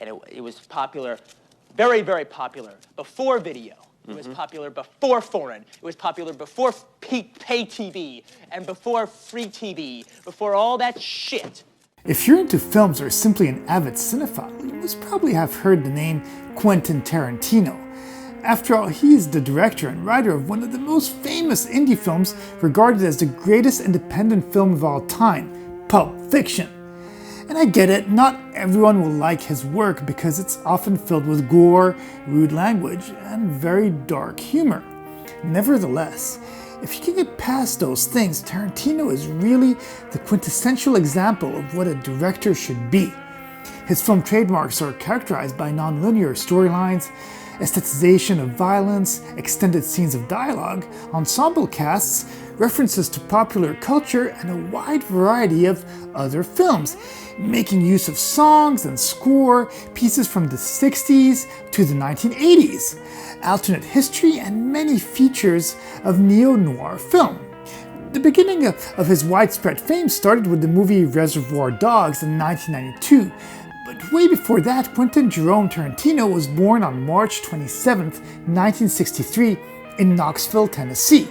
And it was popular, very, very popular, before video. It was popular before foreign. It was popular before pay TV and before free TV, before all that shit. If you're into films or simply an avid cinephile, you must probably have heard the name Quentin Tarantino. After all, he is the director and writer of one of the most famous indie films regarded as the greatest independent film of all time, Pulp Fiction. And I get it, not everyone will like his work because it's often filled with gore, rude language, and very dark humor. Nevertheless, if you can get past those things, Tarantino is really the quintessential example of what a director should be. His film trademarks are characterized by non-linear storylines, aestheticization of violence, extended scenes of dialogue, ensemble casts, references to popular culture, and a wide variety of other films, making use of songs and score, pieces from the 60s to the 1980s, alternate history, and many features of neo-noir film. The beginning of his widespread fame started with the movie Reservoir Dogs in 1992, but way before that, Quentin Jerome Tarantino was born on March 27, 1963, in Knoxville, Tennessee.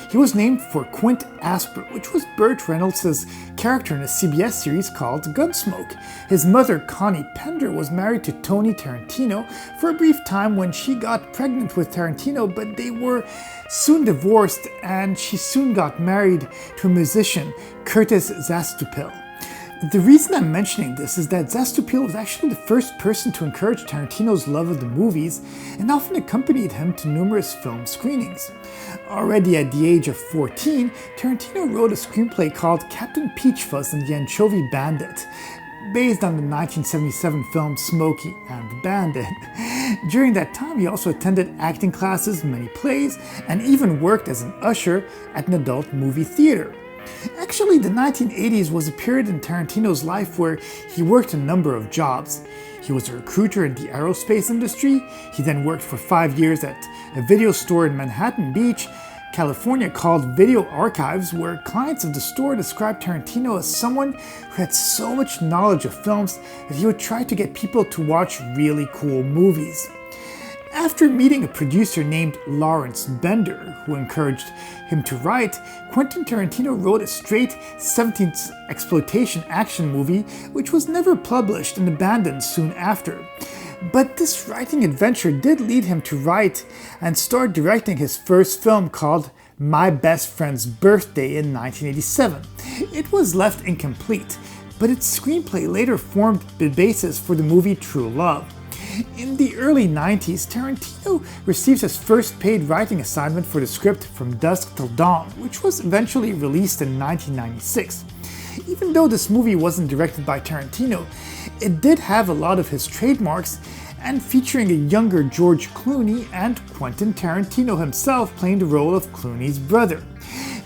He was named for Quint Asper, which was Burt Reynolds' character in a CBS series called Gunsmoke. His mother, Connie Pender, was married to Tony Tarantino for a brief time when she got pregnant with Tarantino, but they were soon divorced and she soon got married to a musician, Curtis Zastupil. The reason I'm mentioning this is that Zastupil was actually the first person to encourage Tarantino's love of the movies and often accompanied him to numerous film screenings. Already at the age of 14, Tarantino wrote a screenplay called Captain Peachfuzz and the Anchovy Bandit, based on the 1977 film Smokey and the Bandit. During that time, he also attended acting classes, many plays, and even worked as an usher at an adult movie theater. Actually, the 1980s was a period in Tarantino's life where he worked a number of jobs. He was a recruiter in the aerospace industry. He then worked for 5 years at a video store in Manhattan Beach, California called Video Archives, where clients of the store described Tarantino as someone who had so much knowledge of films that he would try to get people to watch really cool movies. After meeting a producer named Lawrence Bender, who encouraged him to write, Quentin Tarantino wrote a straight 17th exploitation action movie, which was never published and abandoned soon after. But this writing adventure did lead him to write and start directing his first film called My Best Friend's Birthday in 1987. It was left incomplete, but its screenplay later formed the basis for the movie True Love. In the early 90s, Tarantino received his first paid writing assignment for the script From Dusk Till Dawn, which was eventually released in 1996. Even though this movie wasn't directed by Tarantino, it did have a lot of his trademarks, and featuring a younger George Clooney and Quentin Tarantino himself playing the role of Clooney's brother.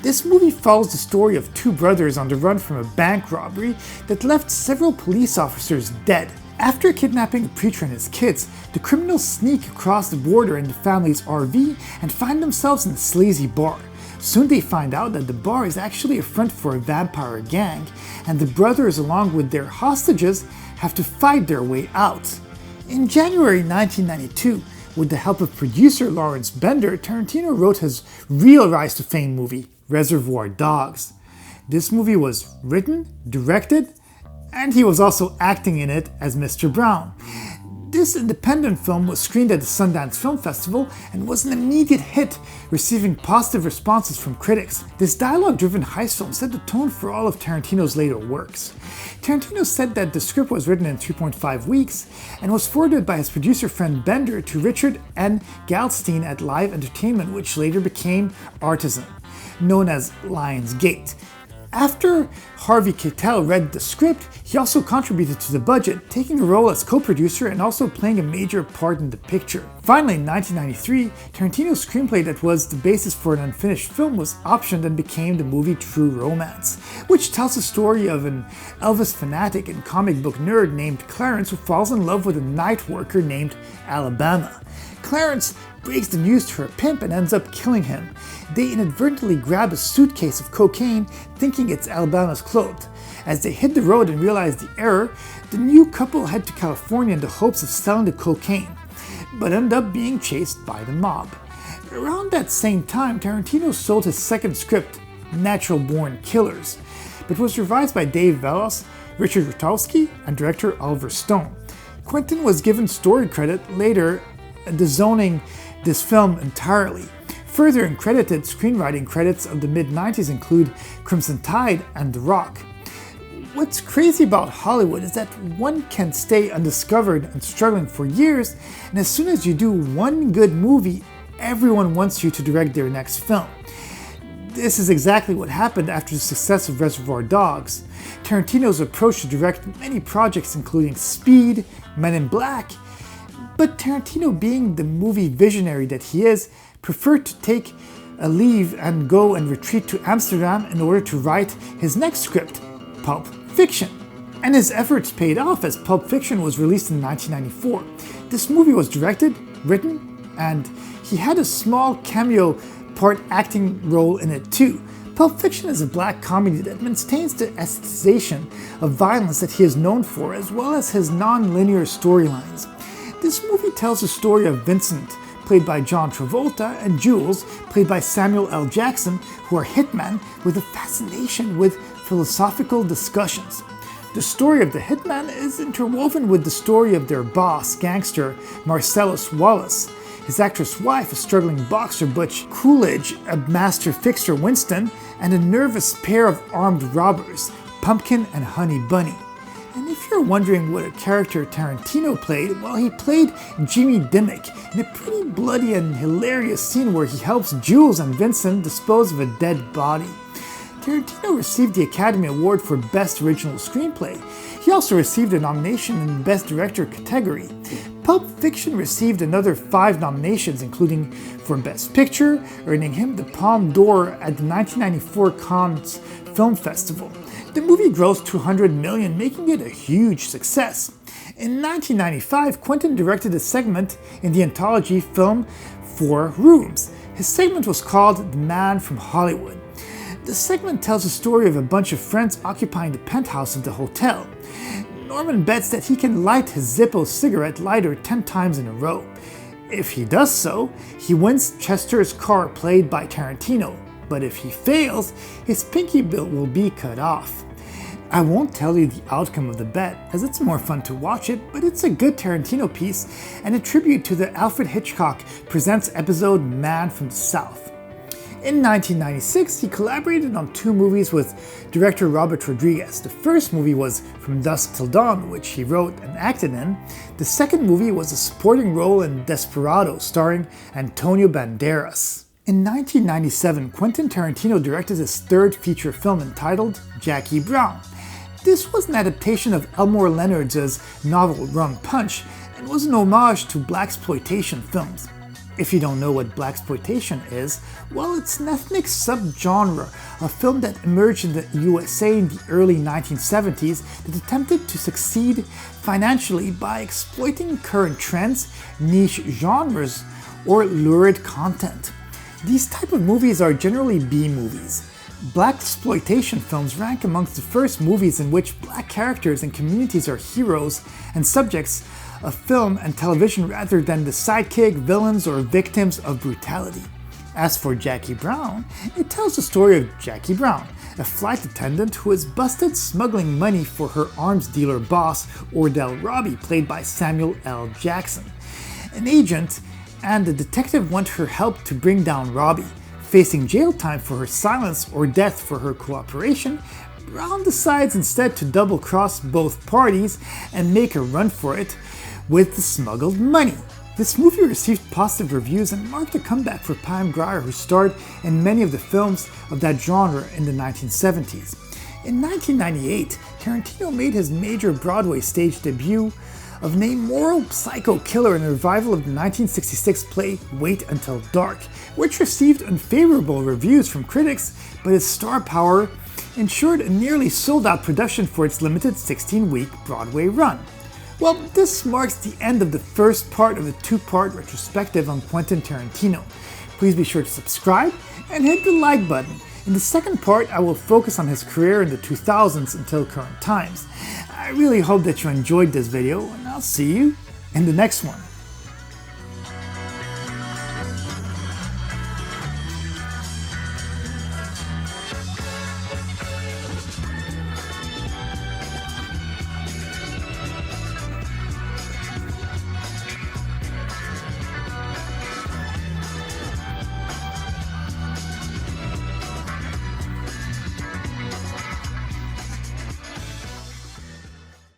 This movie follows the story of two brothers on the run from a bank robbery that left several police officers dead. After kidnapping a preacher and his kids, the criminals sneak across the border in the family's RV and find themselves in a sleazy bar. Soon they find out that the bar is actually a front for a vampire gang, and the brothers along with their hostages have to fight their way out. In January 1992, with the help of producer Lawrence Bender, Tarantino wrote his real rise to fame movie, Reservoir Dogs. This movie was written, directed, and he was also acting in it as Mr. Brown. This independent film was screened at the Sundance Film Festival and was an immediate hit, receiving positive responses from critics. This dialogue-driven heist film set the tone for all of Tarantino's later works. Tarantino said that the script was written in 3.5 weeks and was forwarded by his producer friend Bender to Richard N. Galstein at Live Entertainment, which later became Artisan, known as Lionsgate. After Harvey Keitel read the script, he also contributed to the budget, taking a role as co-producer and also playing a major part in the picture. Finally, in 1993, Tarantino's screenplay that was the basis for an unfinished film was optioned and became the movie True Romance, which tells the story of an Elvis fanatic and comic book nerd named Clarence who falls in love with a night worker named Alabama. Clarence breaks the news to her pimp and ends up killing him. They inadvertently grab a suitcase of cocaine, thinking it's Alabama's clothes. As they hit the road and realize the error, the new couple head to California in the hopes of selling the cocaine, but end up being chased by the mob. Around that same time, Tarantino sold his second script, Natural Born Killers, but was revised by Dave Velos, Richard Rutowski, and director Oliver Stone. Quentin was given story credit later, disowning this film entirely. Further uncredited screenwriting credits of the mid-90s include Crimson Tide and The Rock. What's crazy about Hollywood is that one can stay undiscovered and struggling for years, and as soon as you do one good movie, everyone wants you to direct their next film. This is exactly what happened after the success of Reservoir Dogs. Tarantino's approach to direct many projects including Speed, Men in Black, but Tarantino, being the movie visionary that he is, preferred to take a leave and go and retreat to Amsterdam in order to write his next script, Pulp Fiction. And his efforts paid off as Pulp Fiction was released in 1994. This movie was directed, written, and he had a small cameo part acting role in it too. Pulp Fiction is a black comedy that maintains the aestheticization of violence that he is known for, as well as his non-linear storylines. This movie tells the story of Vincent, played by John Travolta, and Jules, played by Samuel L. Jackson, who are hitmen with a fascination with philosophical discussions. The story of the hitman is interwoven with the story of their boss, gangster Marcellus Wallace, his actress wife, a struggling boxer Butch Coolidge, a master fixer Winston, and a nervous pair of armed robbers, Pumpkin and Honey Bunny. And if you're wondering what a character Tarantino played, well, he played Jimmy Dimmick in a pretty bloody and hilarious scene where he helps Jules and Vincent dispose of a dead body. Tarantino received the Academy Award for Best Original Screenplay. He also received a nomination in the Best Director category. Pulp Fiction received another 5 nominations, including for Best Picture, earning him the Palme d'Or at the 1994 Cannes Film Festival. The movie grossed $200 million, making it a huge success. In 1995, Quentin directed a segment in the anthology film 4 Rooms. His segment was called The Man from Hollywood. The segment tells the story of a bunch of friends occupying the penthouse of the hotel. Norman bets that he can light his Zippo cigarette lighter 10 times in a row. If he does so, he wins Chester's car, played by Tarantino, but if he fails, his pinky bill will be cut off. I won't tell you the outcome of the bet, as it's more fun to watch it, but it's a good Tarantino piece and a tribute to the Alfred Hitchcock Presents episode Man from the South. In 1996, he collaborated on 2 movies with director Robert Rodriguez. The first movie was From Dusk Till Dawn, which he wrote and acted in. The second movie was a supporting role in Desperado, starring Antonio Banderas. In 1997, Quentin Tarantino directed his 3rd feature film entitled Jackie Brown. This was an adaptation of Elmore Leonard's novel Rum Punch and was an homage to blaxploitation films. If you don't know what blaxploitation is, well, it's an ethnic subgenre of film that emerged in the USA in the early 1970s that attempted to succeed financially by exploiting current trends, niche genres, or lurid content. These type of movies are generally B-movies. Blaxploitation films rank amongst the first movies in which black characters and communities are heroes and subjects of film and television rather than the sidekick, villains, or victims of brutality. As for Jackie Brown, it tells the story of Jackie Brown, a flight attendant who is busted smuggling money for her arms dealer boss, Ordell Robbie, played by Samuel L. Jackson. An agent and a detective want her help to bring down Robbie. Facing jail time for her silence or death for her cooperation, Brown decides instead to double-cross both parties and make a run for it with the smuggled money. This movie received positive reviews and marked a comeback for Pam Grier, who starred in many of the films of that genre in the 1970s. In 1998, Tarantino made his major Broadway stage debut of named Moral Psycho Killer in a revival of the 1966 play Wait Until Dark, which received unfavorable reviews from critics, but its star power ensured a nearly sold-out production for its limited 16-week Broadway run. Well, this marks the end of the first part of the two-part retrospective on Quentin Tarantino. Please be sure to subscribe and hit the like button. In the second part, I will focus on his career in the 2000s until current times. I really hope that you enjoyed this video, and I'll see you in the next one.